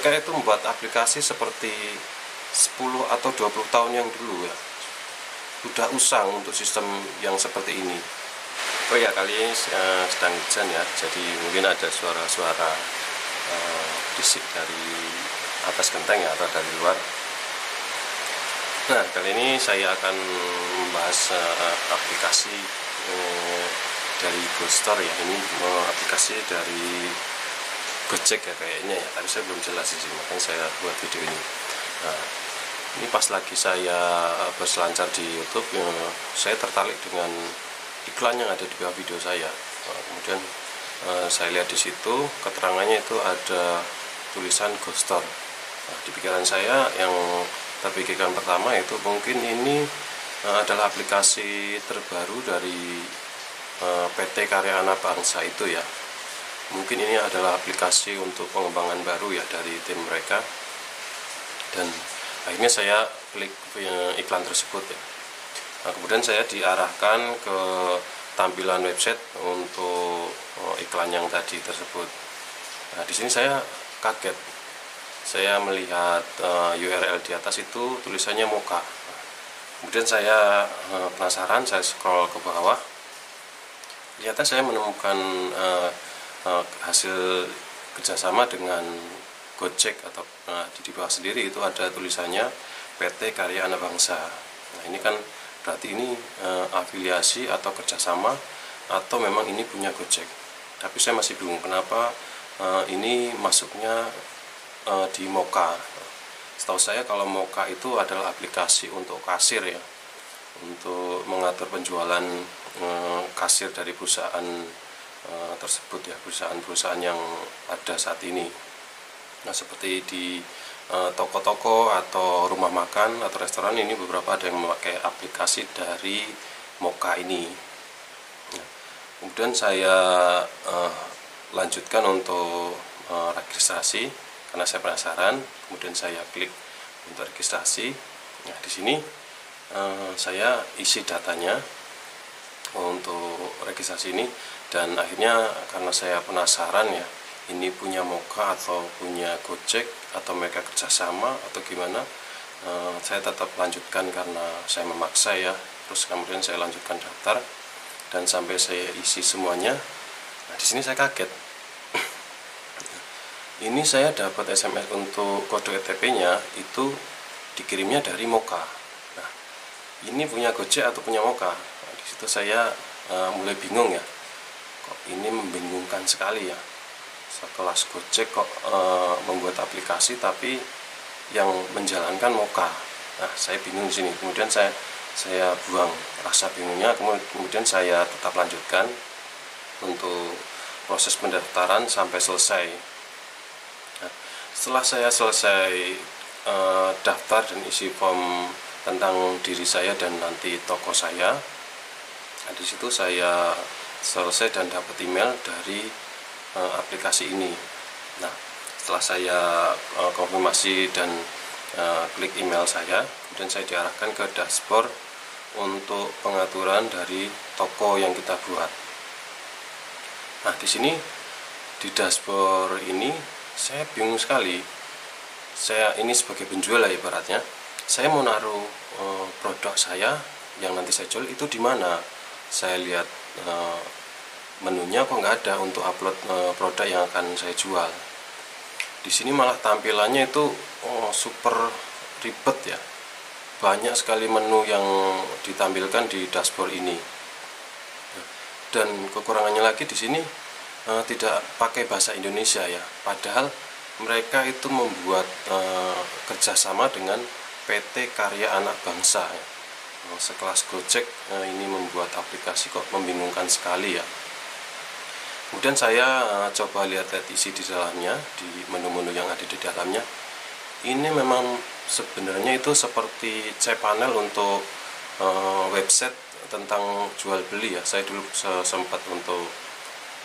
mereka itu membuat aplikasi seperti 10 atau 20 tahun yang dulu ya, udah usang untuk sistem yang seperti ini. Oh ya, kali ini sedang hujan ya, jadi mungkin ada suara-suara bisik dari atas genteng ya, atau dari luar. Nah, kali ini saya akan membahas aplikasi dari GoStore ya. Ini aplikasi dari Gojek ya kayaknya ya, tapi saya belum jelas sih, makanya saya buat video ini. Nah, ini pas lagi saya berselancar di YouTube, saya tertarik dengan iklan yang ada di bawah video saya. Nah, kemudian saya lihat di situ keterangannya itu ada tulisan GoStore. Nah, di pikiran saya yang terpikirkan pertama itu mungkin ini adalah aplikasi terbaru dari PT Karya Anak Bangsa itu ya. Mungkin ini adalah aplikasi untuk pengembangan baru ya dari tim mereka. Dan akhirnya saya klik iklan tersebut ya. Nah, kemudian saya diarahkan ke tampilan website untuk iklan yang tadi tersebut. Nah, di sini saya kaget. Saya melihat URL di atas itu tulisannya Moka. Kemudian saya penasaran, saya scroll ke bawah. Ternyata saya menemukan hasil kerjasama dengan Gojek, atau di bawah sendiri itu ada tulisannya PT Karya Anak Bangsa. Nah, ini kan berarti ini afiliasi atau kerjasama, atau memang ini punya Gojek. Tapi saya masih bingung kenapa ini masuknya di Moka. Setahu saya kalau Moka itu adalah aplikasi untuk kasir ya, untuk mengatur penjualan kasir dari perusahaan tersebut ya, perusahaan-perusahaan yang ada saat ini. Nah, seperti di toko-toko atau rumah makan atau restoran, ini beberapa ada yang memakai aplikasi dari Moka ini. Nah, kemudian saya lanjutkan untuk registrasi karena saya penasaran. Kemudian saya klik untuk registrasi. Nah, di sini saya isi datanya untuk registrasi ini, dan akhirnya karena saya penasaran ya, ini punya Moka atau punya Gojek, atau mereka kerjasama atau gimana, saya tetap lanjutkan karena saya memaksa ya. Terus kemudian saya lanjutkan daftar dan sampai saya isi semuanya. Nah, di sini saya kaget. Ini saya dapat SMS untuk kode OTP-nya itu dikirimnya dari Moka. Nah, ini punya Gojek atau punya Moka? Nah, di situ saya mulai bingung ya. Kok ini membingungkan sekali ya. Sekelas Gojek kok membuat aplikasi tapi yang menjalankan Moka. Nah, saya bingung di sini. Kemudian saya buang rasa bingungnya, kemudian saya tetap lanjutkan untuk proses pendaftaran sampai selesai. Nah, setelah saya selesai daftar dan isi form tentang diri saya dan nanti toko saya, nah, di situ saya selesai dan dapat email dari aplikasi ini. Nah, setelah saya konfirmasi dan klik email saya, kemudian saya diarahkan ke dashboard untuk pengaturan dari toko yang kita buat. Nah, di sini di dashboard ini saya bingung sekali. Saya ini sebagai penjual lah ibaratnya, saya mau naruh produk saya yang nanti saya jual itu di mana. Saya lihat menunya kok nggak ada untuk upload produk yang akan saya jual. Di sini malah tampilannya itu super ribet ya. Banyak sekali menu yang ditampilkan di dashboard ini. Dan kekurangannya lagi di sini tidak pakai bahasa Indonesia ya. Padahal mereka itu membuat kerjasama dengan PT Karya Anak Bangsa ya. Sekelas Gojek ini membuat aplikasi kok membingungkan sekali ya. Kemudian saya coba lihat-lihat isi di dalamnya, di menu-menu yang ada di dalamnya. Ini memang sebenarnya itu seperti cPanel untuk website tentang jual beli ya. Saya dulu sempat untuk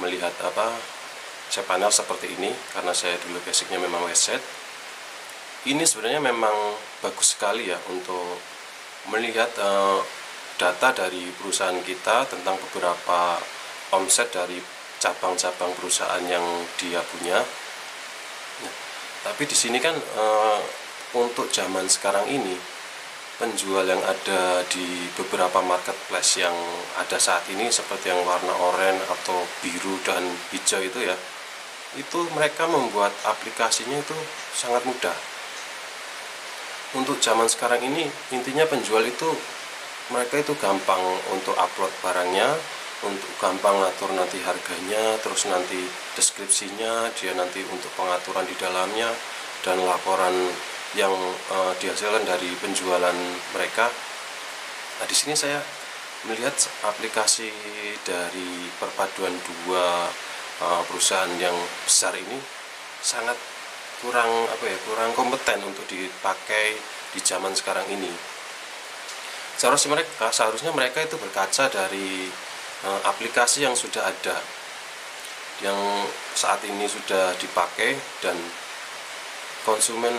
melihat cPanel seperti ini karena saya dulu basicnya memang website. Ini sebenarnya memang bagus sekali ya untuk melihat data dari perusahaan kita tentang beberapa omset dari cabang-cabang perusahaan yang dia punya. Nah, Tapi di sini kan untuk zaman sekarang ini, penjual yang ada di beberapa marketplace yang ada saat ini seperti yang warna oranye atau biru dan hijau itu ya, itu mereka membuat aplikasinya itu sangat mudah. Untuk zaman sekarang ini intinya penjual itu mereka itu gampang untuk upload barangnya, untuk gampang ngatur nanti harganya, terus nanti deskripsinya, dia nanti untuk pengaturan di dalamnya dan laporan yang dihasilkan dari penjualan mereka. Nah, di sini saya melihat aplikasi dari perpaduan dua perusahaan yang besar ini sangat kurang kompeten untuk dipakai di zaman sekarang ini. Seharusnya mereka itu berkaca dari aplikasi yang sudah ada, yang saat ini sudah dipakai, dan konsumen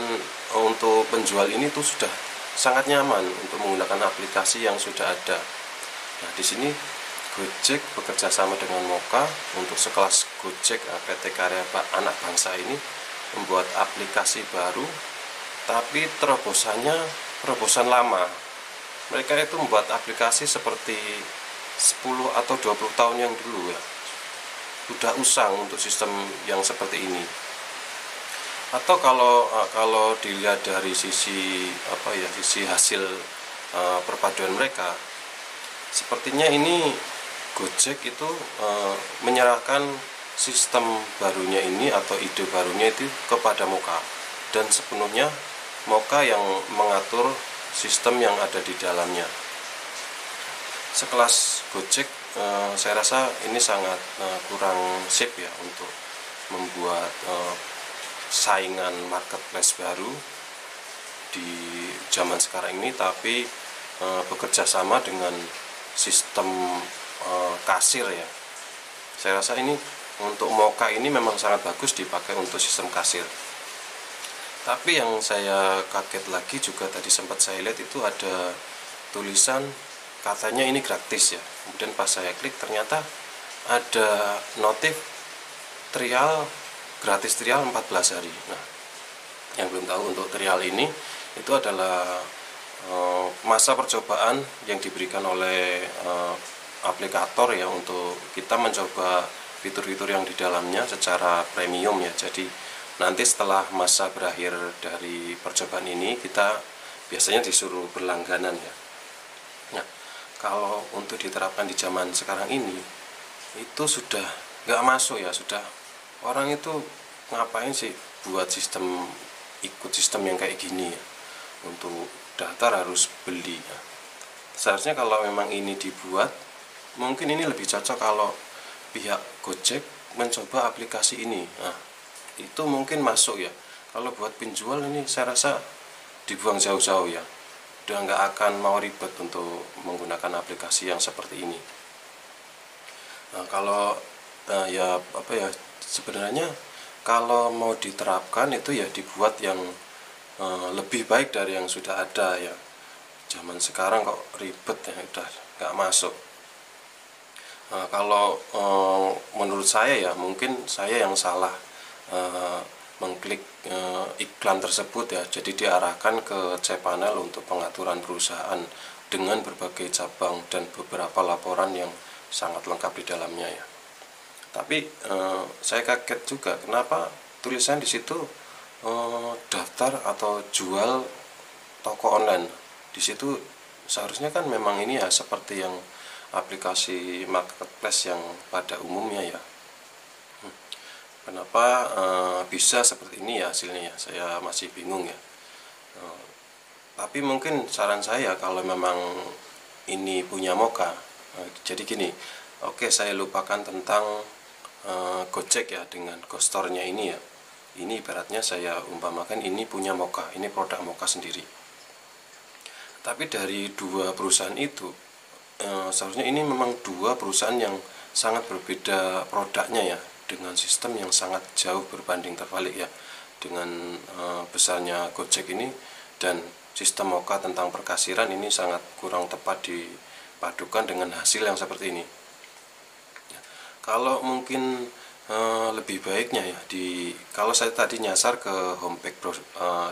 untuk penjual ini tuh sudah sangat nyaman untuk menggunakan aplikasi yang sudah ada. Nah, di sini Gojek bekerja sama dengan Moka untuk sekelas Gojek PT Karya Anak Bangsa ini membuat aplikasi baru, tapi terobosan lama. Mereka itu membuat aplikasi seperti 10 atau 20 tahun yang dulu ya. Sudah usang untuk sistem yang seperti ini. Atau kalau dilihat dari sisi sisi hasil perpaduan mereka, sepertinya ini Gojek itu menyerahkan sistem barunya ini atau ide barunya itu kepada Moka, dan sepenuhnya Moka yang mengatur sistem yang ada di dalamnya. Sekelas Gojek, saya rasa ini sangat kurang sip ya untuk membuat saingan marketplace baru di zaman sekarang ini, tapi bekerja sama dengan sistem kasir ya. Saya rasa ini untuk Moka ini memang sangat bagus dipakai untuk sistem kasir. Tapi yang saya kaget lagi juga tadi sempat saya lihat itu ada tulisan katanya ini gratis ya. Kemudian pas saya klik ternyata ada notif gratis trial 14 hari. Nah, yang belum tahu, untuk trial ini itu adalah masa percobaan yang diberikan oleh aplikator ya, untuk kita mencoba fitur-fitur yang di dalamnya secara premium ya. Jadi nanti setelah masa berakhir dari percobaan ini, kita biasanya disuruh berlangganan ya. Nah, kalau untuk diterapkan di zaman sekarang ini itu sudah nggak masuk ya. Sudah, orang itu ngapain sih buat ikut sistem yang kayak gini ya, untuk daftar harus beli ya. Seharusnya kalau memang ini dibuat, mungkin ini lebih cocok kalau pihak Gojek mencoba aplikasi ini. Nah, itu mungkin masuk ya. Kalau buat penjual ini saya rasa dibuang jauh-jauh ya. Udah nggak akan mau ribet untuk menggunakan aplikasi yang seperti ini. Nah, kalau sebenarnya kalau mau diterapkan itu ya dibuat yang lebih baik dari yang sudah ada ya. Zaman sekarang kok ribet ya, udah nggak masuk. Kalau menurut saya ya, mungkin saya yang salah mengklik iklan tersebut ya. Jadi diarahkan ke cPanel untuk pengaturan perusahaan dengan berbagai cabang dan beberapa laporan yang sangat lengkap di dalamnya ya. Tapi saya kaget juga kenapa tulisan di situ daftar atau jual toko online. Di situ seharusnya kan memang ini ya seperti yang aplikasi marketplace yang pada umumnya ya. Kenapa bisa seperti ini ya hasilnya ya? Saya masih bingung ya. Tapi mungkin saran saya, kalau memang ini punya Moka, jadi gini, oke, saya lupakan tentang Gojek ya dengan Gostornya ini ya. Ini ibaratnya saya umpamakan ini punya Moka, ini produk Moka sendiri. Tapi dari dua perusahaan itu, seharusnya ini memang dua perusahaan yang sangat berbeda produknya ya, dengan sistem yang sangat jauh berbanding terbalik ya, dengan besarnya Gojek ini dan sistem Moka tentang perkasiran ini sangat kurang tepat dipadukan dengan hasil yang seperti ini. Kalau mungkin lebih baiknya ya kalau saya tadi nyasar ke homepage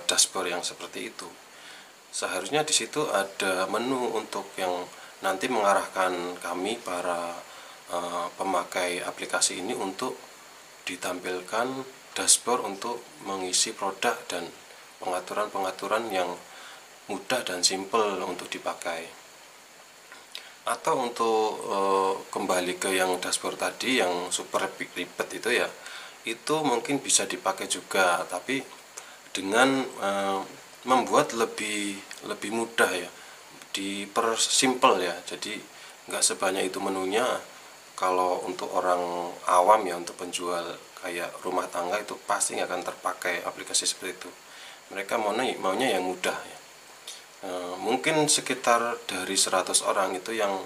dashboard yang seperti itu, seharusnya di situ ada menu untuk yang nanti mengarahkan kami para pemakai aplikasi ini untuk ditampilkan dashboard untuk mengisi produk dan pengaturan-pengaturan yang mudah dan simple untuk dipakai. Atau untuk kembali ke yang dashboard tadi yang super ribet itu ya, itu mungkin bisa dipakai juga, tapi dengan membuat lebih mudah ya, dipersimpel ya. Jadi nggak sebanyak itu menunya. Kalau untuk orang awam ya, untuk penjual kayak rumah tangga itu pasti nggak akan terpakai aplikasi seperti itu. Mereka maunya yang mudah ya. Mungkin sekitar dari 100 orang itu yang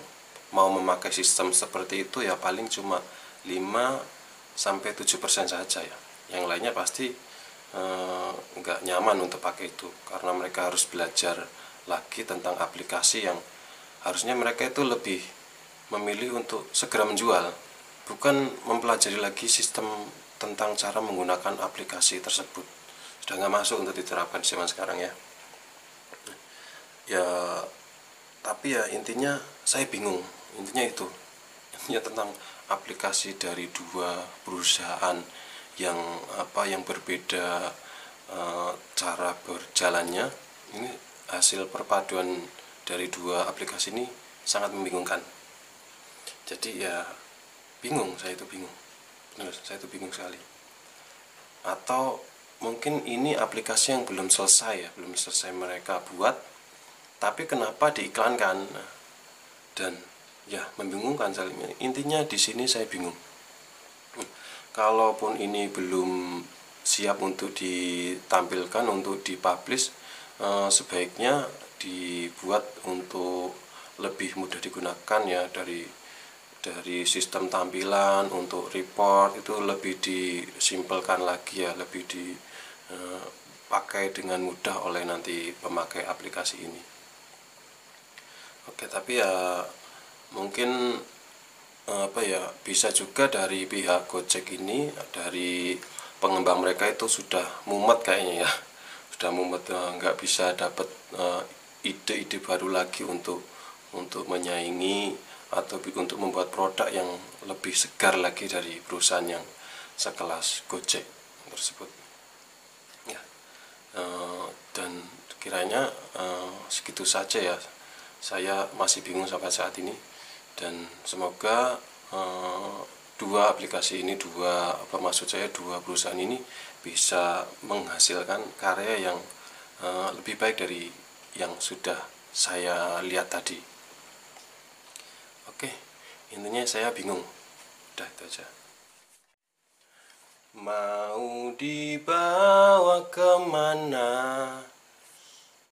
mau memakai sistem seperti itu ya paling cuma 5-7% saja ya. Yang lainnya pasti nggak nyaman untuk pakai itu, karena mereka harus belajar lagi tentang aplikasi yang harusnya mereka itu lebih memilih untuk segera menjual, bukan mempelajari lagi sistem tentang cara menggunakan aplikasi tersebut. Sudah nggak masuk untuk diterapkan di zaman sekarang ya. Ya tapi ya intinya saya bingung, intinya tentang aplikasi dari dua perusahaan yang berbeda cara berjalannya. Ini hasil perpaduan dari dua aplikasi ini sangat membingungkan. Jadi ya bingung, saya itu bingung, benar, saya itu bingung sekali. Atau mungkin ini aplikasi yang belum selesai mereka buat, tapi kenapa diiklankan? Dan ya membingungkan saling. Intinya di sini saya bingung. Kalaupun ini belum siap untuk ditampilkan, untuk dipublish, sebaiknya dibuat untuk lebih mudah digunakan ya, dari sistem tampilan untuk report itu lebih disimpelkan lagi ya, lebih dipakai dengan mudah oleh nanti pemakai aplikasi ini. Oke, tapi ya mungkin bisa juga dari pihak Gojek ini, dari pengembang mereka itu sudah mumet kayaknya ya, sudah mumet, nggak bisa dapat ide-ide baru lagi untuk menyaingi atau untuk membuat produk yang lebih segar lagi dari perusahaan yang sekelas Gojek tersebut ya. Dan kiranya segitu saja ya, saya masih bingung sampai saat ini, dan semoga dua aplikasi ini, dua perusahaan ini bisa menghasilkan karya yang lebih baik dari yang sudah saya lihat tadi. Oke, intinya saya bingung, udah itu aja. Mau dibawa kemana